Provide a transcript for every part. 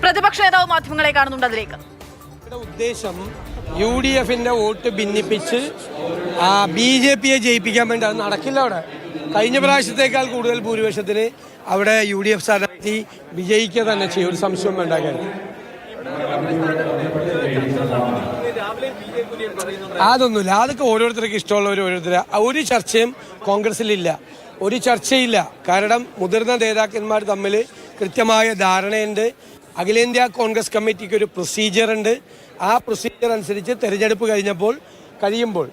പ്രതിപക്ഷ നേതാവ് മാധ്യമങ്ങളെ കാണുന്നുണ്ട്. അതിലേക്ക് ഉദ്ദേശം UDF-ന്റെ വോട്ട് ഭിന്നിപ്പിച്ച് BJP-യെ ജയിപ്പിക്കാൻ വേണ്ടി അത് നടക്കില്ല. അവിടെ കഴിഞ്ഞ പ്രാവശ്യത്തേക്കാൾ കൂടുതൽ ഭൂരിപക്ഷത്തിന് അവിടെ UDF സ്ഥാനാർത്ഥി വിജയിക്കുക തന്നെ ചെയ്യും, ഒരു സംശയം വേണ്ട കാര്യം. അതൊന്നുമില്ല, അതൊക്കെ ഓരോരുത്തർക്ക് ഇഷ്ടമുള്ളവർ ഒരു ചർച്ചയും കോൺഗ്രസിലില്ല, ഒരു ചർച്ചയില്ല. കാരണം മുതിർന്ന നേതാക്കന്മാർ തമ്മിൽ കൃത്യമായ ധാരണയുണ്ട്. അഖിലേന്ത്യാ കോൺഗ്രസ് കമ്മിറ്റിക്ക് ഒരു പ്രൊസീജിയർ ഉണ്ട്. ആ പ്രൊസീജിയർ അനുസരിച്ച് തെരഞ്ഞെടുപ്പ് കഴിയുമ്പോൾ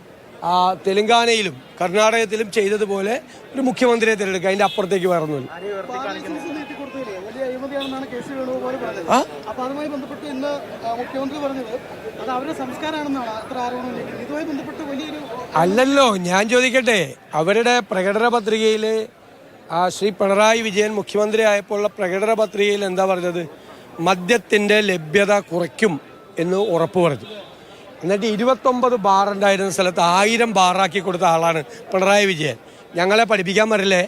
തെലങ്കാനയിലും കർണാടകത്തിലും ചെയ്തതുപോലെ ഒരു മുഖ്യമന്ത്രിയെ തിരഞ്ഞെടുക്കുക. അതിന്റെ അപ്പുറത്തേക്ക് വേറൊന്നുമില്ല. അല്ലല്ലോ, ഞാൻ ചോദിക്കട്ടെ, അവരുടെ പ്രകടന പത്രികയിൽ ശ്രീ പിണറായി വിജയൻ മുഖ്യമന്ത്രി ആയപ്പോഴുള്ള പ്രകടന പത്രികയിൽ എന്താ പറഞ്ഞത്? മദ്യത്തിന്റെ ലഭ്യത കുറയ്ക്കും എന്ന് ഉറപ്പ് പറഞ്ഞു. എന്നിട്ട് 29 ബാർ ഉണ്ടായിരുന്ന സ്ഥലത്ത് 1000 ബാറാക്കി കൊടുത്ത ആളാണ് പിണറായി വിജയൻ. ഞങ്ങളെ പഠിപ്പിക്കാൻ വരില്ലേ?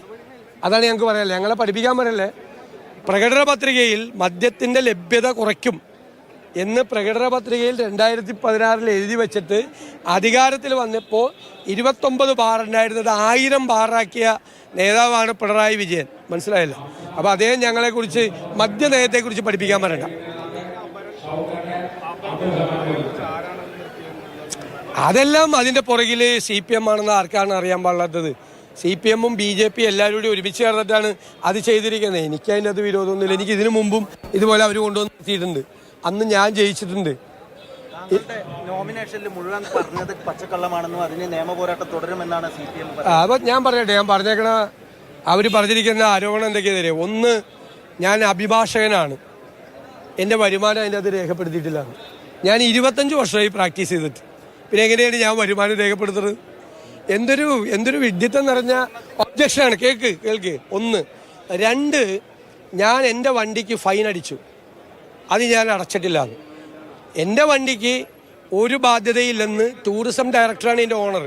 അതാണ് ഞങ്ങൾക്ക് പറയാല്ലേ, ഞങ്ങളെ പഠിപ്പിക്കാൻ വരില്ലേ? പ്രകടന പത്രികയിൽ മദ്യത്തിന്റെ ലഭ്യത കുറയ്ക്കും എന്ന് പ്രകടന പത്രികയിൽ 2016 എഴുതി വെച്ചിട്ട് അധികാരത്തിൽ വന്നപ്പോൾ 29 ബാർ ഉണ്ടായിരുന്നത് 1000 ബാറാക്കിയ നേതാവാണ് പിണറായി വിജയൻ. മനസ്സിലായല്ലോ? അപ്പോൾ അദ്ദേഹം ഞങ്ങളെക്കുറിച്ച് മദ്യനയത്തെക്കുറിച്ച് പഠിപ്പിക്കാൻ വരണ്ട. അതെല്ലാം അതിൻ്റെ പുറകിൽ CPM ആണെന്ന് ആർക്കാണ് അറിയാൻ പാടില്ലാത്തത്? CPM-ഉം BJP എല്ലാവരും കൂടി ഒരുമിച്ച് ചേർന്നിട്ടാണ് അത് ചെയ്തിരിക്കുന്നത്. എനിക്ക് അതിൻ്റെ അത് വിരോധമൊന്നുമില്ല. എനിക്ക് ഇതിനു മുമ്പും ഇതുപോലെ അവർ കൊണ്ടുവന്ന് നിർത്തിയിട്ടുണ്ട്. അന്ന് ഞാൻ ജയിച്ചിട്ടുണ്ട്. നോമിനേഷനിൽ മുഴുവൻ പറഞ്ഞത് പച്ചക്കള്ളമാണെന്നും അതിന് നിയമപോരാട്ടം തുടരുമെന്നാണ് CPM. അപ്പോൾ ഞാൻ പറഞ്ഞേക്കണ അവർ പറഞ്ഞിരിക്കുന്ന ആരോപണം എന്തൊക്കെയാ? ഒന്ന്, ഞാൻ അഭിഭാഷകനാണ്, എൻ്റെ വരുമാനം അതിൻ്റെ അത് രേഖപ്പെടുത്തിയിട്ടില്ല. ഞാൻ 25 വർഷമായി പ്രാക്ടീസ് ചെയ്തിട്ട് പിന്നെ എങ്ങനെയാണ് ഞാൻ വരുമാനം രേഖപ്പെടുത്തുന്നത്? എന്തൊരു വിഡ്ഢിത്തം നിറഞ്ഞ ഒബ്ജക്ഷനാണ്. കേൾക്ക്. 1. 2, ഞാൻ എൻ്റെ വണ്ടിക്ക് ഫൈൻ അടിച്ചു, അത് ഞാൻ അടച്ചിട്ടില്ല. എൻ്റെ വണ്ടിക്ക് ഒരു ബാധ്യതയില്ലെന്ന് ടൂറിസം ഡയറക്ടറാണ് എൻ്റെ ഓണർ.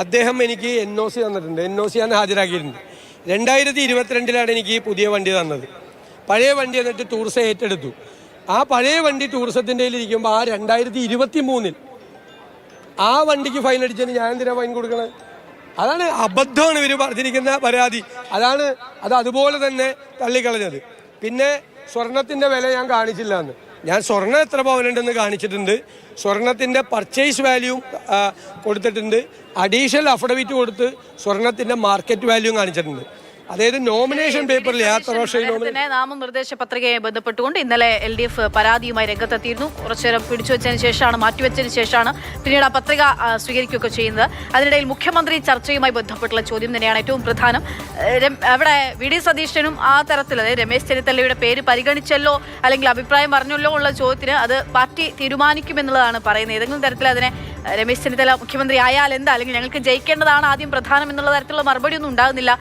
അദ്ദേഹം എനിക്ക് NOC തന്നിട്ടുണ്ട്. NOC ഞാൻ ഹാജരാക്കിയിട്ടുണ്ട്. 2022 എനിക്ക് പുതിയ വണ്ടി തന്നത്. പഴയ വണ്ടി എന്നിട്ട് ടൂറിസം ഏറ്റെടുത്തു. ആ പഴയ വണ്ടി ടൂറിസത്തിൻ്റെ ഇരിക്കുമ്പോൾ 2023 ആ വണ്ടിക്ക് ഫൈൻ അടിച്ചതിന് ഞാൻ എന്തിനാ ഫൈൻ കൊടുക്കണത്? അതാണ് അബദ്ധമാണ് ഇവർ പറഞ്ഞിരിക്കുന്ന പരാതി. അത് അതുപോലെ തന്നെ തള്ളിക്കളഞ്ഞത്. പിന്നെ സ്വർണത്തിൻ്റെ വില ഞാൻ കാണിച്ചില്ല എന്ന്. ഞാൻ സ്വർണ്ണം എത്ര പവനുണ്ടെന്ന് കാണിച്ചിട്ടുണ്ട്. സ്വർണത്തിൻ്റെ പർച്ചേസ് വാല്യൂ കൊടുത്തിട്ടുണ്ട്. അഡീഷണൽ അഫിഡവിറ്റ് കൊടുത്ത് സ്വർണത്തിൻ്റെ മാർക്കറ്റ് വാല്യൂ കാണിച്ചിട്ടുണ്ട്. അതായത് നോമിനേഷൻ പേപ്പറിൽ നാമനിർദ്ദേശ പത്രികയെ ബന്ധപ്പെട്ടുകൊണ്ട് ഇന്നലെ LDF പരാതിയുമായി രംഗത്തെത്തിയിരുന്നു. കുറച്ചുനേരം പിടിച്ചുവെച്ചതിന് ശേഷമാണ്, മാറ്റിവെച്ചതിന് ശേഷമാണ് പിന്നീട് ആ പത്രിക സ്വീകരിക്കുകയൊക്കെ ചെയ്യുന്നത്. അതിനിടയിൽ മുഖ്യമന്ത്രി ചർച്ചയുമായി ബന്ധപ്പെട്ടുള്ള ചോദ്യം തന്നെയാണ് ഏറ്റവും പ്രധാനം. അവിടെ VD സതീശനും ആ തരത്തിൽ, അതായത് രമേശ് ചെന്നിത്തലയുടെ പേര് പരിഗണിച്ചല്ലോ അല്ലെങ്കിൽ അഭിപ്രായം പറഞ്ഞല്ലോ ഉള്ള ചോദ്യത്തിന് അത് പാർട്ടി തീരുമാനിക്കുമെന്നുള്ളതാണ് പറയുന്നത്. ഏതെങ്കിലും തരത്തിൽ അതിനെ രമേശ് ചെന്നിത്തല മുഖ്യമന്ത്രി ആയാൽ എന്താ, അല്ലെങ്കിൽ ഞങ്ങൾക്ക് ജയിക്കേണ്ടതാണ് ആദ്യം പ്രധാനം എന്നുള്ള തരത്തിലുള്ള മറുപടി ഒന്നും ഉണ്ടാകുന്നില്ല.